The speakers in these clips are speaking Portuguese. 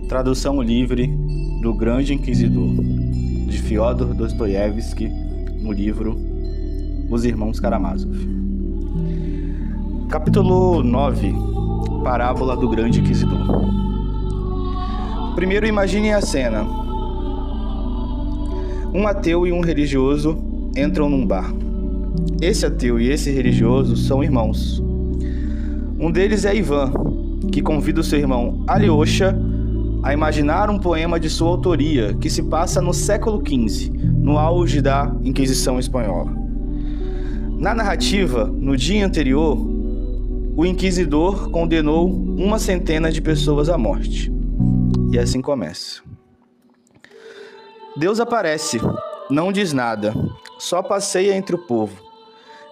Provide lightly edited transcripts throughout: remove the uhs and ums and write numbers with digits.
Tradução livre do Grande Inquisidor, de Fyodor Dostoiévski, no livro Os Irmãos Karamazov. Capítulo 9. Parábola do Grande Inquisidor. Primeiro, imaginem a cena. Um ateu e um religioso entram num bar. Esse ateu e esse religioso são irmãos. Um deles é Ivan, que convida o seu irmão Alyosha a imaginar um poema de sua autoria que se passa no século XV, no auge da Inquisição Espanhola. Na narrativa, no dia anterior, o inquisidor condenou 100 de pessoas à morte. E assim começa. Deus aparece, não diz nada, só passeia entre o povo.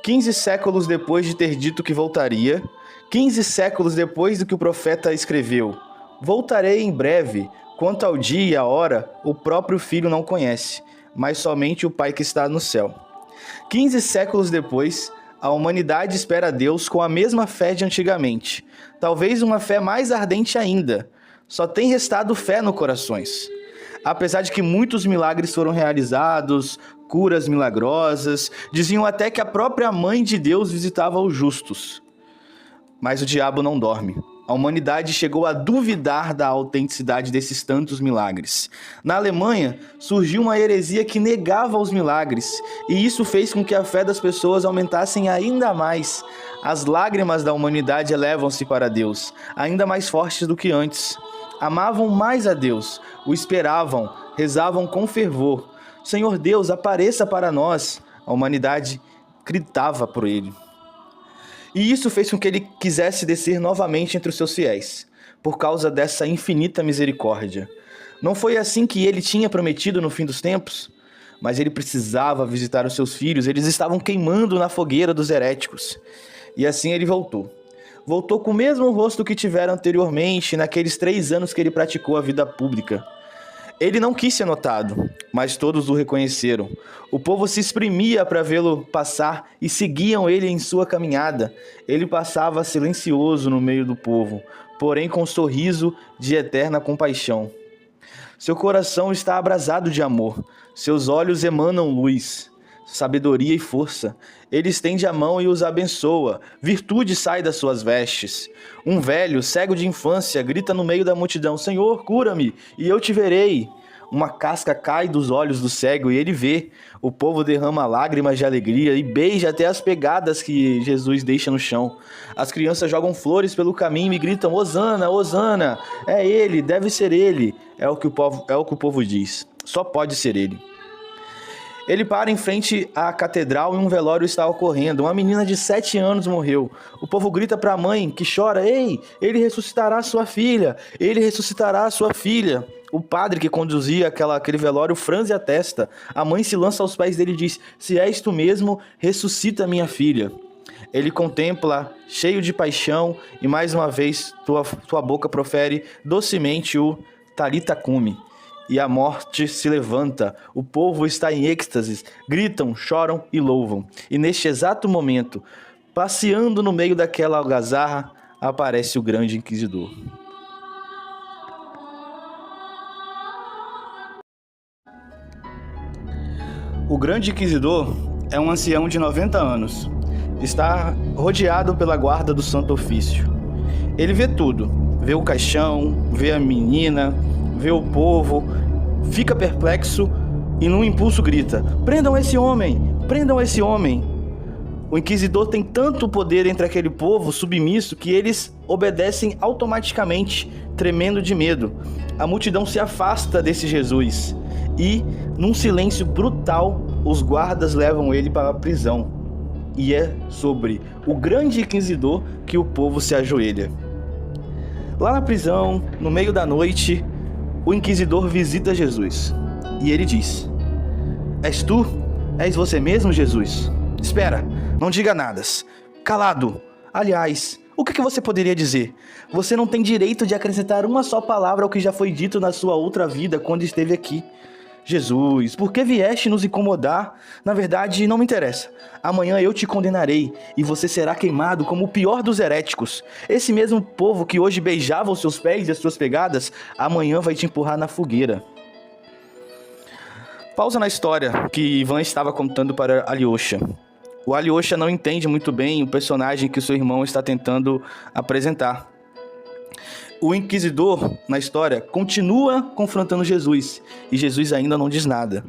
15 séculos depois de ter dito que voltaria, 15 séculos depois do que o profeta escreveu, voltarei em breve, quanto ao dia e a hora, o próprio filho não conhece, mas somente o Pai que está no céu. 15 séculos depois, a humanidade espera a Deus com a mesma fé de antigamente, talvez uma fé mais ardente ainda. Só tem restado fé no corações. Apesar de que muitos milagres foram realizados, curas milagrosas, diziam até que a própria mãe de Deus visitava os justos. Mas o diabo não dorme. A humanidade chegou a duvidar da autenticidade desses tantos milagres. Na Alemanha, surgiu uma heresia que negava os milagres, e isso fez com que a fé das pessoas aumentasse ainda mais. As lágrimas da humanidade elevam-se para Deus, ainda mais fortes do que antes. Amavam mais a Deus, o esperavam, rezavam com fervor. Senhor Deus, apareça para nós. A humanidade gritava por ele. E isso fez com que ele quisesse descer novamente entre os seus fiéis, por causa dessa infinita misericórdia. Não foi assim que ele tinha prometido no fim dos tempos? Mas ele precisava visitar os seus filhos, eles estavam queimando na fogueira dos heréticos. E assim ele voltou. Voltou com o mesmo rosto que tivera anteriormente, naqueles 3 anos que ele praticou a vida pública. Ele não quis ser notado, mas todos o reconheceram. O povo se exprimia para vê-lo passar e seguiam ele em sua caminhada. Ele passava silencioso no meio do povo, porém com um sorriso de eterna compaixão. Seu coração está abrasado de amor, seus olhos emanam luz, sabedoria e força. Ele estende a mão e os abençoa. Virtude sai das suas vestes. Um velho, cego de infância, grita no meio da multidão: Senhor, cura-me, e eu te verei. Uma casca cai dos olhos do cego e ele vê. O povo derrama lágrimas de alegria e beija até as pegadas que Jesus deixa no chão. As crianças jogam flores pelo caminho e gritam: Hosana, Hosana. É ele, deve ser ele. É o que o povo diz. Só pode ser ele. Ele para em frente à catedral e um velório está ocorrendo. Uma menina de 7 anos morreu. O povo grita para a mãe, que chora: Ei, ele ressuscitará sua filha! Ele ressuscitará sua filha! O padre que conduzia aquele velório franze a testa. A mãe se lança aos pés dele e diz: Se és tu mesmo, ressuscita minha filha. Ele contempla, cheio de paixão, e mais uma vez tua boca profere docemente o Talita Cumi. E a morte se levanta, o povo está em êxtase, gritam, choram e louvam. E neste exato momento, passeando no meio daquela algazarra, aparece o grande inquisidor. O grande inquisidor é um ancião de 90 anos. Está rodeado pela guarda do Santo Ofício. Ele vê tudo, vê o caixão, vê a menina, vê o povo, fica perplexo e num impulso grita: Prendam esse homem! Prendam esse homem! O inquisidor tem tanto poder entre aquele povo submisso que eles obedecem automaticamente, tremendo de medo. A multidão se afasta desse Jesus e, num silêncio brutal, os guardas levam ele para a prisão. E é sobre o grande inquisidor que o povo se ajoelha. Lá na prisão, no meio da noite, o inquisidor visita Jesus, e ele diz: És tu? És você mesmo, Jesus? Espera, não diga nada. Calado. Aliás, o que você poderia dizer? Você não tem direito de acrescentar uma só palavra ao que já foi dito na sua outra vida quando esteve aqui. Jesus, por que vieste nos incomodar? Na verdade, não me interessa. Amanhã eu te condenarei e você será queimado como o pior dos heréticos. Esse mesmo povo que hoje beijava os seus pés e as suas pegadas, amanhã vai te empurrar na fogueira. Pausa na história que Ivan estava contando para Alyosha. O Alyosha não entende muito bem o personagem que o seu irmão está tentando apresentar. O inquisidor, na história, continua confrontando Jesus, e Jesus ainda não diz nada.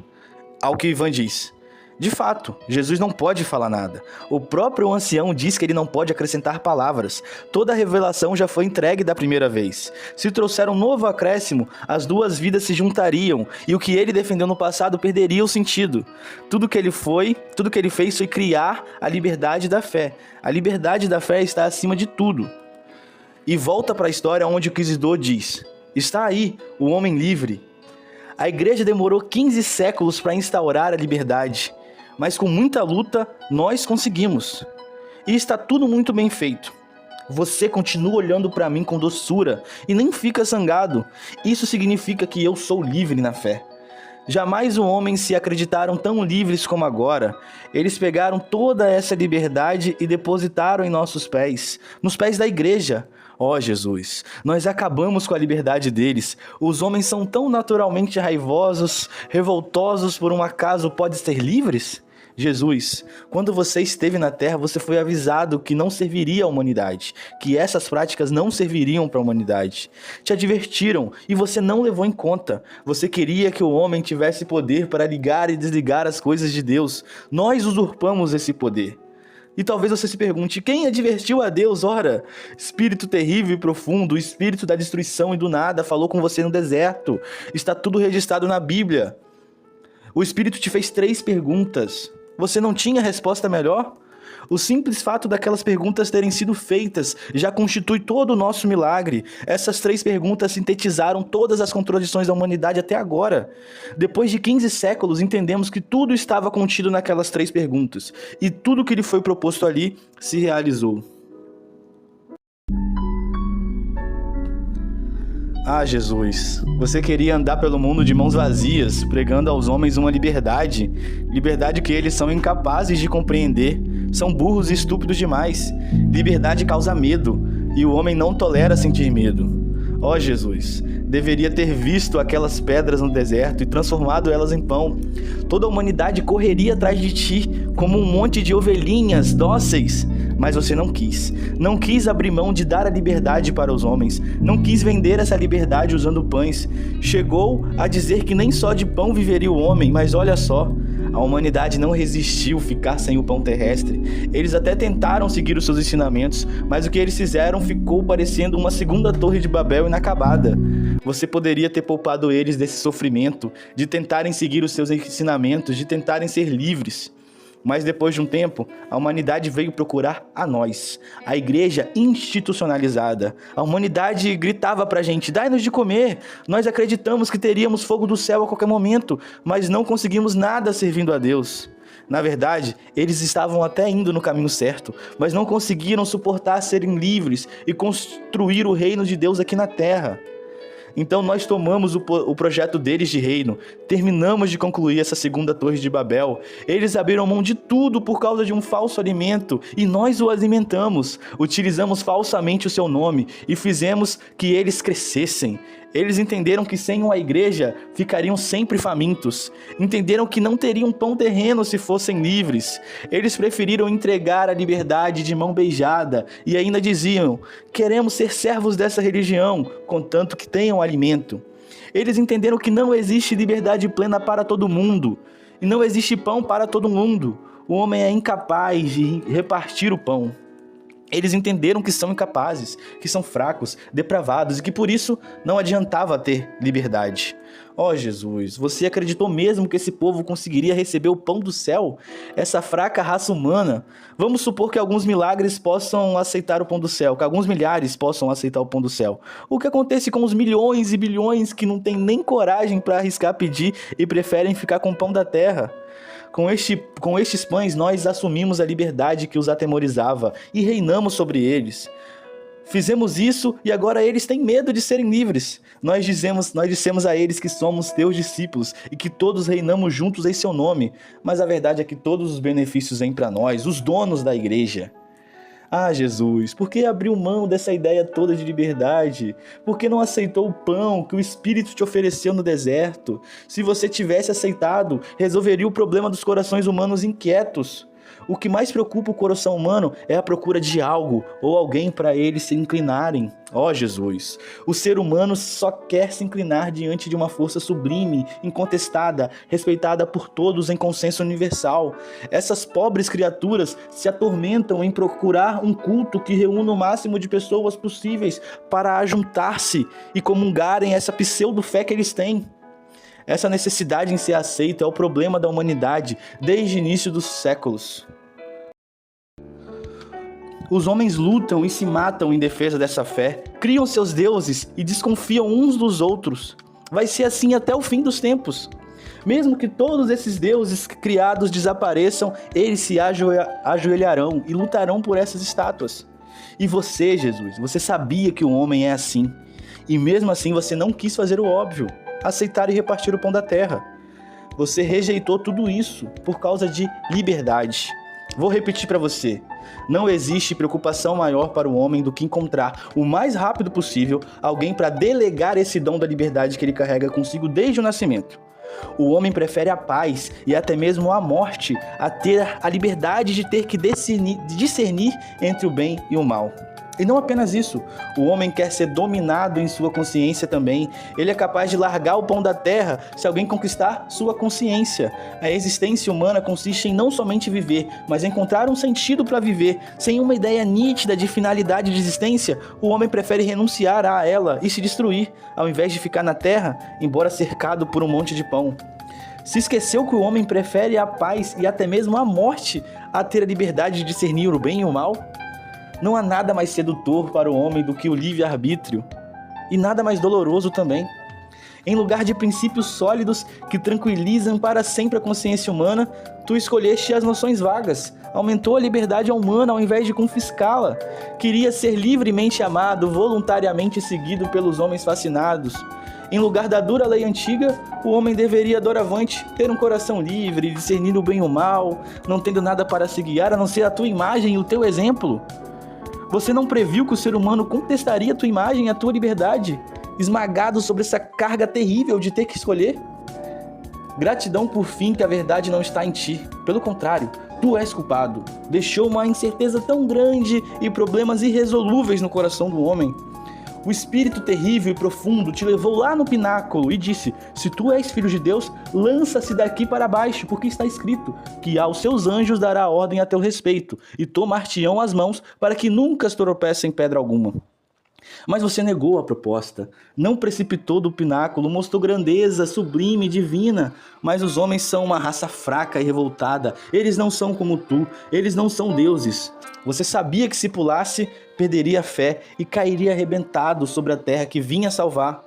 Ao que Ivan diz: de fato, Jesus não pode falar nada. O próprio ancião diz que ele não pode acrescentar palavras. Toda a revelação já foi entregue da primeira vez. Se trouxer um novo acréscimo, as duas vidas se juntariam, e o que ele defendeu no passado perderia o sentido. Tudo que ele fez foi criar a liberdade da fé. A liberdade da fé está acima de tudo. E volta para a história onde o inquisidor diz: está aí, o homem livre. A igreja demorou 15 séculos para instaurar a liberdade, mas com muita luta nós conseguimos. E está tudo muito bem feito. Você continua olhando para mim com doçura e nem fica zangado. Isso significa que eu sou livre na fé. Jamais os homens se acreditaram tão livres como agora. Eles pegaram toda essa liberdade e depositaram em nossos pés, nos pés da igreja. Ó Jesus, nós acabamos com a liberdade deles. Os homens são tão naturalmente raivosos, revoltosos por um acaso podem ser livres? Jesus, quando você esteve na terra, você foi avisado que não serviria à humanidade, que essas práticas não serviriam para a humanidade. Te advertiram e você não levou em conta. Você queria que o homem tivesse poder para ligar e desligar as coisas de Deus. Nós usurpamos esse poder. E talvez você se pergunte: quem advertiu a Deus? Ora, espírito terrível e profundo, o espírito da destruição e do nada falou com você no deserto. Está tudo registrado na Bíblia. O espírito te fez 3 perguntas. Você não tinha resposta melhor? O simples fato daquelas perguntas terem sido feitas já constitui todo o nosso milagre. Essas 3 perguntas sintetizaram todas as contradições da humanidade até agora. Depois de 15 séculos, entendemos que tudo estava contido naquelas 3 perguntas. E tudo que lhe foi proposto ali se realizou. Ah, Jesus, você queria andar pelo mundo de mãos vazias, pregando aos homens uma liberdade que eles são incapazes de compreender, são burros e estúpidos demais. Liberdade causa medo, e o homem não tolera sentir medo. Ó Jesus, deveria ter visto aquelas pedras no deserto e transformado elas em pão. Toda a humanidade correria atrás de ti, como um monte de ovelhinhas dóceis. Mas você não quis. Não quis abrir mão de dar a liberdade para os homens. Não quis vender essa liberdade usando pães. Chegou a dizer que nem só de pão viveria o homem, mas olha só. A humanidade não resistiu ficar sem o pão terrestre. Eles até tentaram seguir os seus ensinamentos, mas o que eles fizeram ficou parecendo uma segunda torre de Babel inacabada. Você poderia ter poupado eles desse sofrimento, de tentarem seguir os seus ensinamentos, de tentarem ser livres. Mas depois de um tempo, a humanidade veio procurar a nós, a igreja institucionalizada. A humanidade gritava pra gente: dai-nos de comer. Nós acreditamos que teríamos fogo do céu a qualquer momento, mas não conseguimos nada servindo a Deus. Na verdade, eles estavam até indo no caminho certo, mas não conseguiram suportar serem livres e construir o reino de Deus aqui na terra. Então nós tomamos o projeto deles de reino, terminamos de concluir essa segunda torre de Babel. Eles abriram mão de tudo por causa de um falso alimento e nós o alimentamos, utilizamos falsamente o seu nome e fizemos que eles crescessem. Eles entenderam que sem uma igreja ficariam sempre famintos. Entenderam que não teriam pão terreno se fossem livres. Eles preferiram entregar a liberdade de mão beijada e ainda diziam: queremos ser servos dessa religião, contanto que tenham alimento. Eles entenderam que não existe liberdade plena para todo mundo e não existe pão para todo mundo. O homem é incapaz de repartir o pão. Eles entenderam que são incapazes, que são fracos, depravados e que por isso não adiantava ter liberdade. Ó Jesus, você acreditou mesmo que esse povo conseguiria receber o pão do céu? Essa fraca raça humana? Vamos supor que alguns milagres possam aceitar o pão do céu, que alguns milhares possam aceitar o pão do céu. O que acontece com os milhões e bilhões que não têm nem coragem para arriscar pedir e preferem ficar com o pão da terra? Com estes pães nós assumimos a liberdade que os atemorizava e reinamos sobre eles. Fizemos isso e agora eles têm medo de serem livres. Nós dissemos a eles que somos teus discípulos e que todos reinamos juntos em seu nome. Mas a verdade é que todos os benefícios vêm para nós, os donos da igreja. Ah, Jesus, por que abriu mão dessa ideia toda de liberdade? Por que não aceitou o pão que o Espírito te ofereceu no deserto? Se você tivesse aceitado, resolveria o problema dos corações humanos inquietos. O que mais preocupa o coração humano é a procura de algo ou alguém para eles se inclinarem. Ó Jesus, o ser humano só quer se inclinar diante de uma força sublime, incontestada, respeitada por todos em consenso universal. Essas pobres criaturas se atormentam em procurar um culto que reúna o máximo de pessoas possíveis para ajuntar-se e comungarem essa pseudo-fé que eles têm. Essa necessidade em ser aceito é o problema da humanidade desde o início dos séculos. Os homens lutam e se matam em defesa dessa fé, criam seus deuses e desconfiam uns dos outros. Vai ser assim até o fim dos tempos. Mesmo que todos esses deuses criados desapareçam, eles se ajoelharão e lutarão por essas estátuas. E você, Jesus, você sabia que o homem é assim. E mesmo assim você não quis fazer o óbvio. Aceitar e repartir o pão da terra. Você rejeitou tudo isso por causa de liberdade. Vou repetir para você. Não existe preocupação maior para o homem do que encontrar o mais rápido possível alguém para delegar esse dom da liberdade que ele carrega consigo desde o nascimento. O homem prefere a paz e até mesmo a morte a ter a liberdade de ter que discernir entre o bem e o mal. E não apenas isso, o homem quer ser dominado em sua consciência também. Ele é capaz de largar o pão da terra se alguém conquistar sua consciência. A existência humana consiste em não somente viver, mas encontrar um sentido para viver. Sem uma ideia nítida de finalidade de existência, o homem prefere renunciar a ela e se destruir, ao invés de ficar na terra, embora cercado por um monte de pão. Se esqueceu que o homem prefere a paz e até mesmo a morte a ter a liberdade de discernir o bem e o mal? Não há nada mais sedutor para o homem do que o livre-arbítrio, e nada mais doloroso também. Em lugar de princípios sólidos que tranquilizam para sempre a consciência humana, tu escolheste as noções vagas, aumentou a liberdade humana ao invés de confiscá-la. Queria ser livremente amado, voluntariamente seguido pelos homens fascinados. Em lugar da dura lei antiga, o homem deveria doravante ter um coração livre, discernir o bem e o mal, não tendo nada para se guiar a não ser a tua imagem e o teu exemplo. Você não previu que o ser humano contestaria a tua imagem e a tua liberdade, esmagado sobre essa carga terrível de ter que escolher? Gratidão por fim que a verdade não está em ti. Pelo contrário, tu és culpado. Deixou uma incerteza tão grande e problemas irresolúveis no coração do homem. O espírito terrível e profundo te levou lá no pináculo e disse: se tu és filho de Deus, lança-se daqui para baixo, porque está escrito que aos seus anjos dará ordem a teu respeito, e tomar-te-ão as mãos para que nunca tropeces em pedra alguma. Mas você negou a proposta, não precipitou do pináculo, mostrou grandeza sublime e divina. Mas os homens são uma raça fraca e revoltada, eles não são como tu, eles não são deuses. Você sabia que se pulasse, perderia a fé e cairia arrebentado sobre a terra que vinha salvar.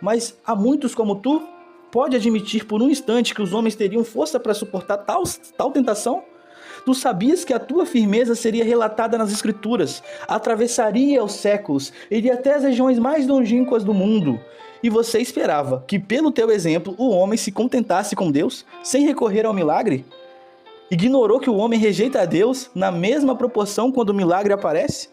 Mas há muitos como tu? Pode admitir por um instante que os homens teriam força para suportar tal tentação? Tu sabias que a tua firmeza seria relatada nas Escrituras, atravessaria os séculos, iria até as regiões mais longínquas do mundo. E você esperava que, pelo teu exemplo, o homem se contentasse com Deus, sem recorrer ao milagre? Ignorou que o homem rejeita a Deus na mesma proporção quando o milagre aparece?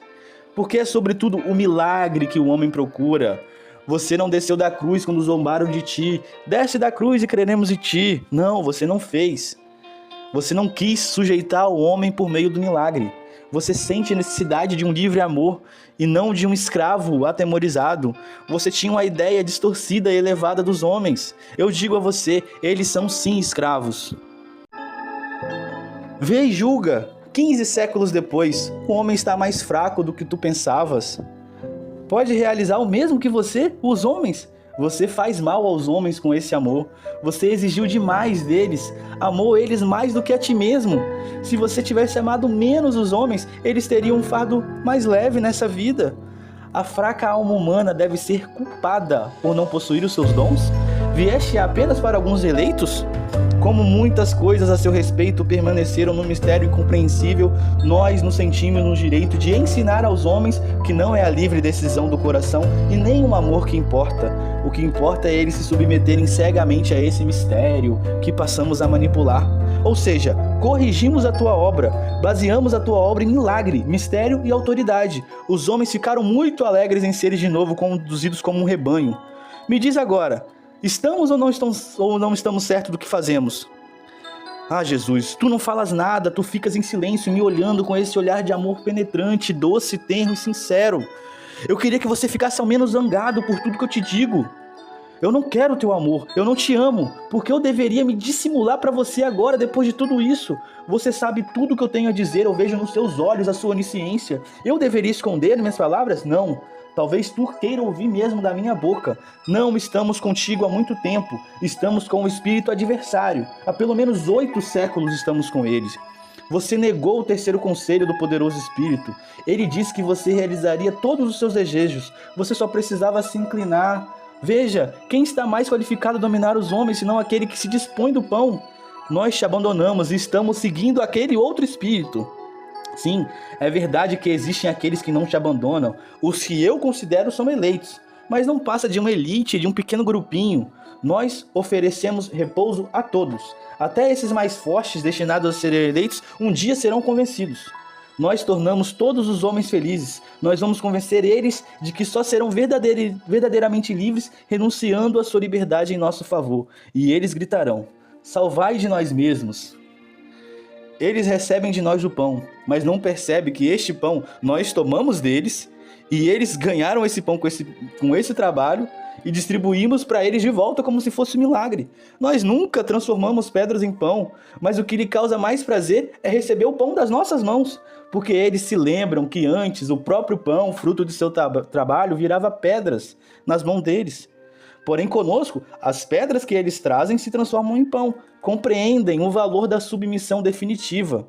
Porque é sobretudo o milagre que o homem procura. Você não desceu da cruz quando zombaram de ti. Desce da cruz e creremos em ti. Não, você não fez. Você não quis sujeitar o homem por meio do milagre. Você sente necessidade de um livre amor e não de um escravo atemorizado. Você tinha uma ideia distorcida e elevada dos homens. Eu digo a você, eles são sim escravos. Vê e julga. 15 séculos depois, o homem está mais fraco do que tu pensavas. Pode realizar o mesmo que você, os homens. Você faz mal aos homens com esse amor. Você exigiu demais deles. Amou eles mais do que a ti mesmo. Se você tivesse amado menos os homens, eles teriam um fardo mais leve nessa vida. A fraca alma humana deve ser culpada por não possuir os seus dons? Vieste apenas para alguns eleitos? Como muitas coisas a seu respeito permaneceram no mistério incompreensível, nós nos sentimos no direito de ensinar aos homens que não é a livre decisão do coração e nem o amor que importa. O que importa é eles se submeterem cegamente a esse mistério que passamos a manipular. Ou seja, corrigimos a tua obra, baseamos a tua obra em milagre, mistério e autoridade. Os homens ficaram muito alegres em serem de novo conduzidos como um rebanho. Me diz agora, estamos ou não estamos certos do que fazemos? Ah, Jesus, tu não falas nada, tu ficas em silêncio me olhando com esse olhar de amor penetrante, doce, tenro e sincero. Eu queria que você ficasse ao menos zangado por tudo que eu te digo. Eu não quero teu amor, eu não te amo, porque eu deveria me dissimular para você agora, depois de tudo isso. Você sabe tudo o que eu tenho a dizer, eu vejo nos seus olhos a sua onisciência. Eu deveria esconder minhas palavras? Não. Talvez tu queira ouvir mesmo da minha boca. Não estamos contigo há muito tempo, estamos com o espírito adversário. Há pelo menos 8 séculos estamos com eles. Você negou o terceiro conselho do poderoso espírito. Ele disse que você realizaria todos os seus desejos, você só precisava se inclinar. Veja, quem está mais qualificado a dominar os homens, senão aquele que se dispõe do pão? Nós te abandonamos e estamos seguindo aquele outro espírito. Sim, é verdade que existem aqueles que não te abandonam. Os que eu considero são eleitos, mas não passa de uma elite, de um pequeno grupinho. Nós oferecemos repouso a todos. Até esses mais fortes, destinados a serem eleitos, um dia serão convencidos. Nós tornamos todos os homens felizes. Nós vamos convencer eles de que só serão verdadeiramente livres renunciando à sua liberdade em nosso favor. E eles gritarão: salvai de nós mesmos. Eles recebem de nós o pão, mas não percebem que este pão nós tomamos deles e eles ganharam esse pão com esse trabalho e distribuímos para eles de volta como se fosse um milagre. Nós nunca transformamos pedras em pão, mas o que lhe causa mais prazer é receber o pão das nossas mãos, porque eles se lembram que antes o próprio pão, fruto de seu trabalho, virava pedras nas mãos deles. Porém, conosco, as pedras que eles trazem se transformam em pão, compreendem o valor da submissão definitiva.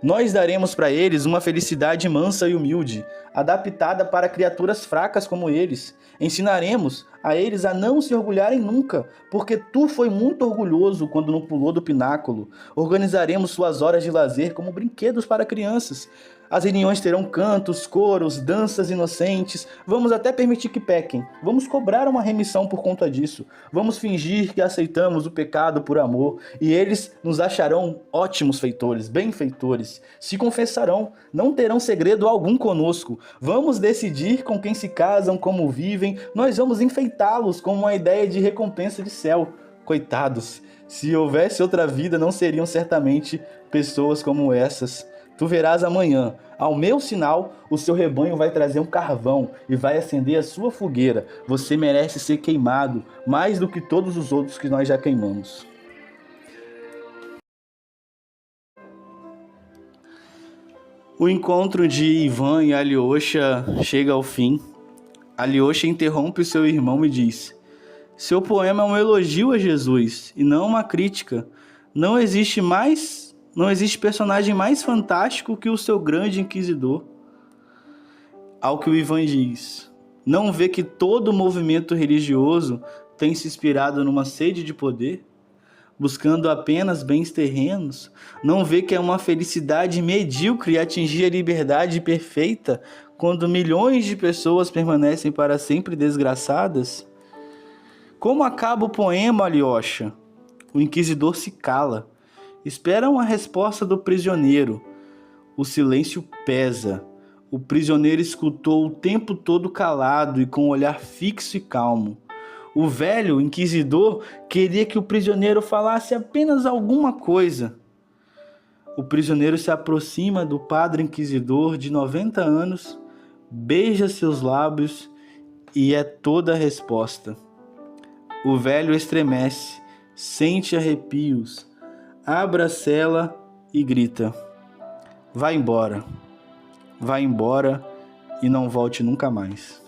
Nós daremos para eles uma felicidade mansa e humilde, adaptada para criaturas fracas como eles. Ensinaremos a eles a não se orgulharem nunca, porque tu foi muito orgulhoso quando não pulou do pináculo. Organizaremos suas horas de lazer como brinquedos para crianças. As reuniões terão cantos, coros, danças inocentes. Vamos até permitir que pequem. Vamos cobrar uma remissão por conta disso. Vamos fingir que aceitamos o pecado por amor. E eles nos acharão ótimos feitores, benfeitores. Se confessarão, não terão segredo algum conosco. Vamos decidir com quem se casam, como vivem. Nós vamos enfeitá-los com uma ideia de recompensa de céu. Coitados, se houvesse outra vida, não seriam certamente pessoas como essas. Tu verás amanhã, ao meu sinal, o seu rebanho vai trazer um carvão e vai acender a sua fogueira. Você merece ser queimado, mais do que todos os outros que nós já queimamos. O encontro de Ivan e Alyosha chega ao fim. Alyosha interrompe o seu irmão e diz: seu poema é um elogio a Jesus e não uma crítica. Não existe personagem mais fantástico que o seu grande inquisidor. Ao que o Ivan diz: não vê que todo movimento religioso tem se inspirado numa sede de poder, buscando apenas bens terrenos? Não vê que é uma felicidade medíocre atingir a liberdade perfeita quando milhões de pessoas permanecem para sempre desgraçadas? Como acaba o poema, Alyosha? O inquisidor se cala. Espera uma resposta do prisioneiro. O silêncio pesa. O prisioneiro escutou o tempo todo calado e com um olhar fixo e calmo. O velho inquisidor queria que o prisioneiro falasse apenas alguma coisa. O prisioneiro se aproxima do padre inquisidor de 90 anos, beija seus lábios e é toda a resposta. O velho estremece, sente arrepios, abre a cela e grita: vai embora e não volte nunca mais.